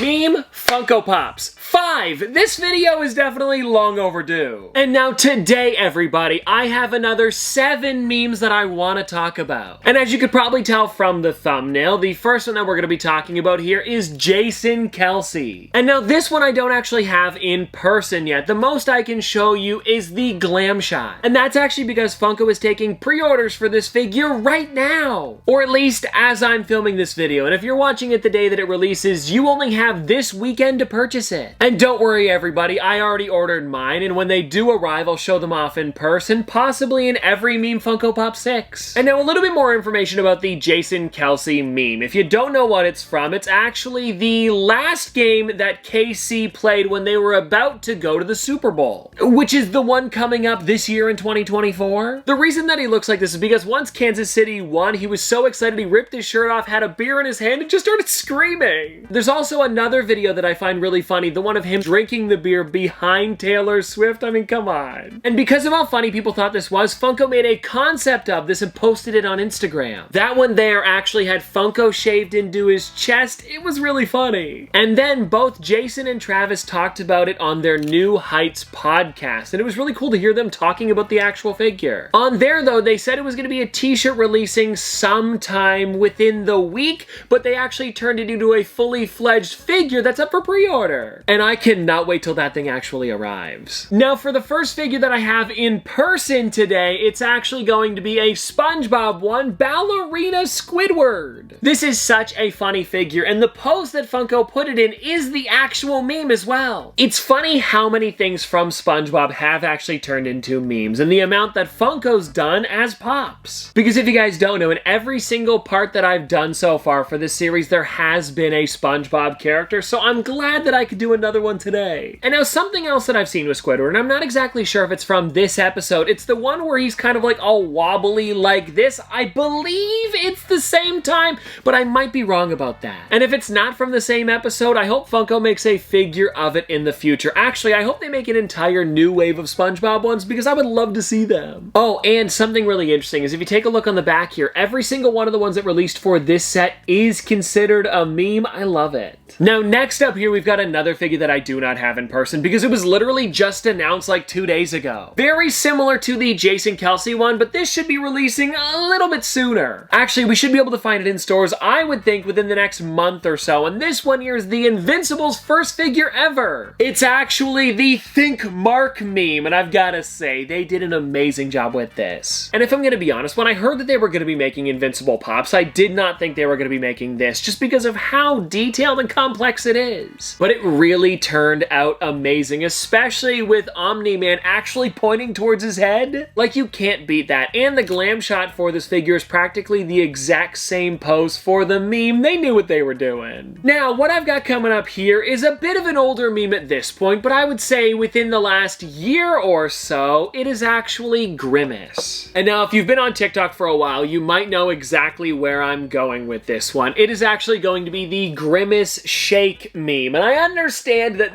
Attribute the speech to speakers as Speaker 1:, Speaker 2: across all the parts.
Speaker 1: Meme Funko Pops 5. This video is definitely long overdue. And now today, everybody, I have another 7 memes that I want to talk about. And as you could probably tell from the thumbnail, the first one that we're going to be talking about here is Jason Kelce. And now this one I don't actually have in person yet. The most I can show you is the glam shot. And that's actually because Funko is taking pre-orders for this figure right now. Or at least as I'm filming this video. And if you're watching it the day that it releases, you only have this weekend to purchase it. And don't worry everybody, I already ordered mine, and when they do arrive, I'll show them off in person, possibly in every Meme Funko Pop 6. And now a little bit more information about the Jason Kelce meme. If you don't know what it's from, it's actually the last game that KC played when they were about to go to the Super Bowl, which is the one coming up this year in 2024. The reason that he looks like this is because once Kansas City won, he was so excited he ripped his shirt off, had a beer in his hand, and just started screaming. There's also another video that I find really funny, the one of him drinking the beer behind Taylor Swift. I mean, come on. And because of how funny people thought this was, Funko made a concept of this and posted it on Instagram. That one there actually had Funko shaved into his chest. It was really funny. And then both Jason and Travis talked about it on their New Heights podcast, and it was really cool to hear them talking about the actual figure. On there, though, they said it was going to be a t-shirt releasing sometime within the week, but they actually turned it into a fully fledged figure that's up for pre-order. And I cannot wait till that thing actually arrives. Now, for the first figure that I have in person today, it's actually going to be a SpongeBob one, Ballerina Squidward. This is such a funny figure, and the pose that Funko put it in is the actual meme as well. It's funny how many things from SpongeBob have actually turned into memes, and the amount that Funko's done as Pops. Because if you guys don't know, in every single part that I've done so far for this series, there has been a SpongeBob character, so I'm glad that I could do another one today. And now something else that I've seen with Squidward, and I'm not exactly sure if it's from this episode, it's the one where he's kind of like all wobbly like this. I believe it's the same time, but I might be wrong about that. And if it's not from the same episode, I hope Funko makes a figure of it in the future. Actually, I hope they make an entire new wave of SpongeBob ones because I would love to see them. Oh, and something really interesting is if you take a look on the back here, every single one of the ones that released for this set is considered a meme. I love it. Now, next up here, we've got another figure that I do not have in person because it was literally just announced like 2 days ago. Very similar to the Jason Kelce one, but this should be releasing a little bit sooner. Actually, we should be able to find it in stores, I would think, within the next month or so, and this one here is the Invincible's first figure ever. It's actually the Think Mark meme, and I've gotta say, they did an amazing job with this. And if I'm gonna be honest, when I heard that they were gonna be making Invincible Pops, I did not think they were gonna be making this, just because of how detailed and complex it is. But it really turned out amazing, especially with Omni-Man actually pointing towards his head. Like, you can't beat that. And the glam shot for this figure is practically the exact same pose for the meme. They knew what they were doing. Now, what I've got coming up here is a bit of an older meme at this point, but I would say within the last year or so, it is actually Grimace. And now, if you've been on TikTok for a while, you might know exactly where I'm going with this one. It is actually going to be the Grimace shake meme, and I understand that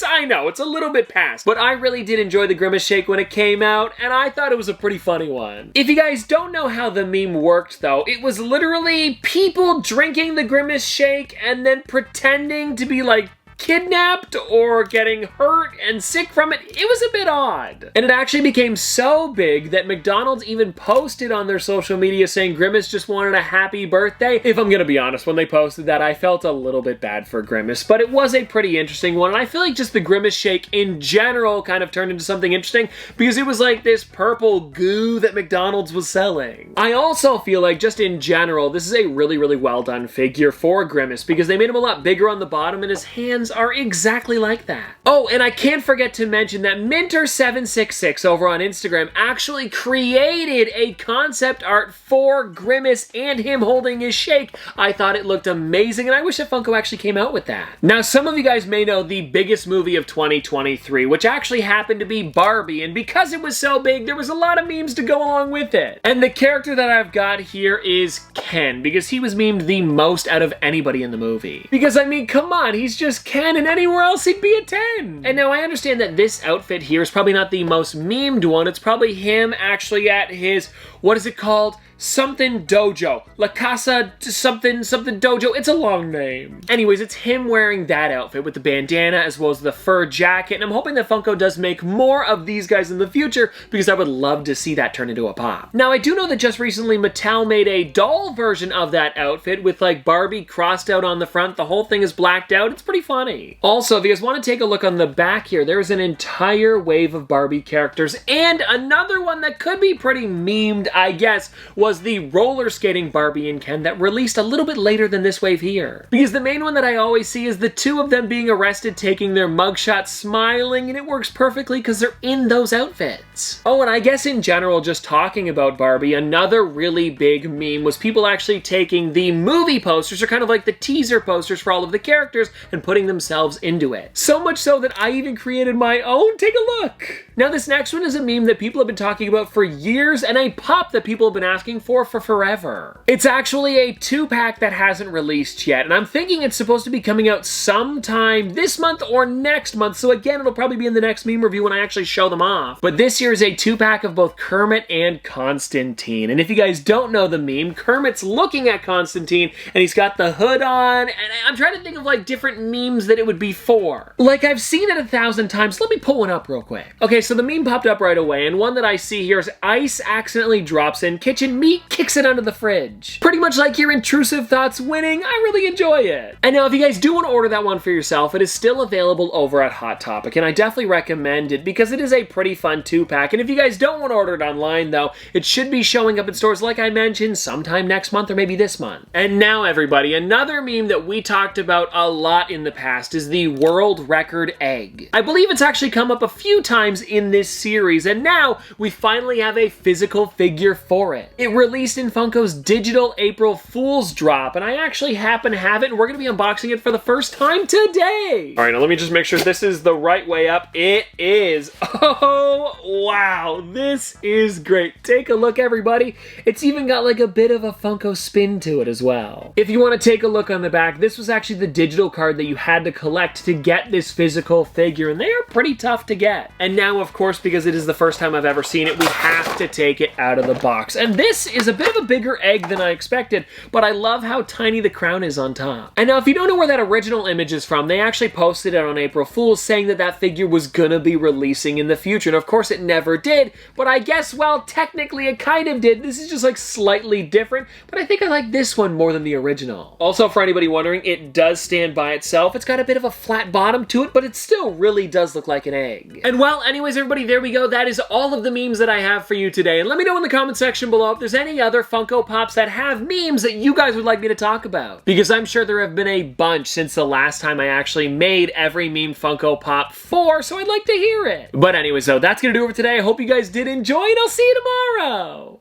Speaker 1: I know, it's a little bit past, but I really did enjoy the Grimace shake when it came out, and I thought it was a pretty funny one. If you guys don't know how the meme worked, though, it was literally people drinking the Grimace shake and then pretending to be like kidnapped or getting hurt and sick from it. It was a bit odd. And it actually became so big that McDonald's even posted on their social media saying Grimace just wanted a happy birthday. If I'm gonna be honest, when they posted that, I felt a little bit bad for Grimace, but it was a pretty interesting one. And I feel like just the Grimace shake in general kind of turned into something interesting because it was like this purple goo that McDonald's was selling. I also feel like just in general, this is a really, really well done figure for Grimace because they made him a lot bigger on the bottom and his hands are exactly like that. Oh, and I can't forget to mention that Minter766 over on Instagram actually created a concept art for Grimace and him holding his shake. I thought it looked amazing, and I wish that Funko actually came out with that. Now, some of you guys may know the biggest movie of 2023, which actually happened to be Barbie, and because it was so big, there was a lot of memes to go along with it. And the character that I've got here is Ken, because he was memed the most out of anybody in the movie. Because, I mean, come on, he's just Ken, and anywhere else he'd be a 10. And now I understand that this outfit here is probably not the most memed one. It's probably him actually at his, what is it called? something dojo. La Casa something dojo. It's a long name. Anyways, it's him wearing that outfit with the bandana as well as the fur jacket, and I'm hoping that Funko does make more of these guys in the future because I would love to see that turn into a pop. Now, I do know that just recently Mattel made a doll version of that outfit with like Barbie crossed out on the front. The whole thing is blacked out. It's pretty funny. Also, if you guys want to take a look on the back here, there's an entire wave of Barbie characters, and another one that could be pretty memed, I guess, was the roller skating Barbie and Ken that released a little bit later than this wave here. Because the main one that I always see is the two of them being arrested taking their mugshots smiling, and it works perfectly because they're in those outfits. Oh, and I guess in general, just talking about Barbie, another really big meme was people actually taking the movie posters, or kind of like the teaser posters for all of the characters, and putting themselves into it. So much so that I even created my own. Take a look! Now, this next one is a meme that people have been talking about for years, and a pop that people have been asking for forever. It's actually a 2-pack that hasn't released yet, and I'm thinking it's supposed to be coming out sometime this month or next month, so again, it'll probably be in the next meme review when I actually show them off. But this year is a 2-pack of both Kermit and Constantine, and if you guys don't know the meme, Kermit's looking at Constantine, and he's got the hood on, and I'm trying to think of like different memes that it would be for. Like, I've seen it 1,000 times. Let me pull one up real quick. Okay, so the meme popped up right away, and one that I see here is ice accidentally drops in kitchen, meat kicks it under the fridge. Pretty much like your intrusive thoughts winning. I really enjoy it. And now, if you guys do want to order that one for yourself, it is still available over at Hot Topic, and I definitely recommend it because it is a pretty fun 2-pack. And if you guys don't want to order it online, though, it should be showing up in stores, like I mentioned, sometime next month or maybe this month. And now, everybody, another meme that we talked about a lot in the past is the world record egg. I believe it's actually come up a few times in this series, and now we finally have a physical figure for it. It released in Funko's digital April Fool's drop, and I actually happen to have it, and we're going to be unboxing it for the first time today. All right, now let me just make sure this is the right way up. It is. Oh, wow. This is great. Take a look, everybody. It's even got like a bit of a Funko spin to it as well. If you want to take a look on the back, this was actually the digital card that you had to collect to get this physical figure, and they are pretty tough to get. And now, of course, because it is the first time I've ever seen it, we have to take it out of the box. And this is a bit of a bigger egg than I expected, but I love how tiny the crown is on top. And now, if you don't know where that original image is from, they actually posted it on April Fool's saying that that figure was gonna be releasing in the future. And of course it never did, but I guess, well, technically it kind of did. This is just like slightly different, but I think I like this one more than the original. Also, for anybody wondering, it does stand by itself. It's got a bit of a flat bottom to it, but it still really does look like an egg. And well, anyways, everybody, there we go. That is all of the memes that I have for you today. And let me know in the comment section below if there's any other Funko Pops that have memes that you guys would like me to talk about. Because I'm sure there have been a bunch since the last time I actually made every meme Funko Pop 4, so I'd like to hear it. But anyways, though, that's gonna do it for today. I hope you guys did enjoy, and I'll see you tomorrow!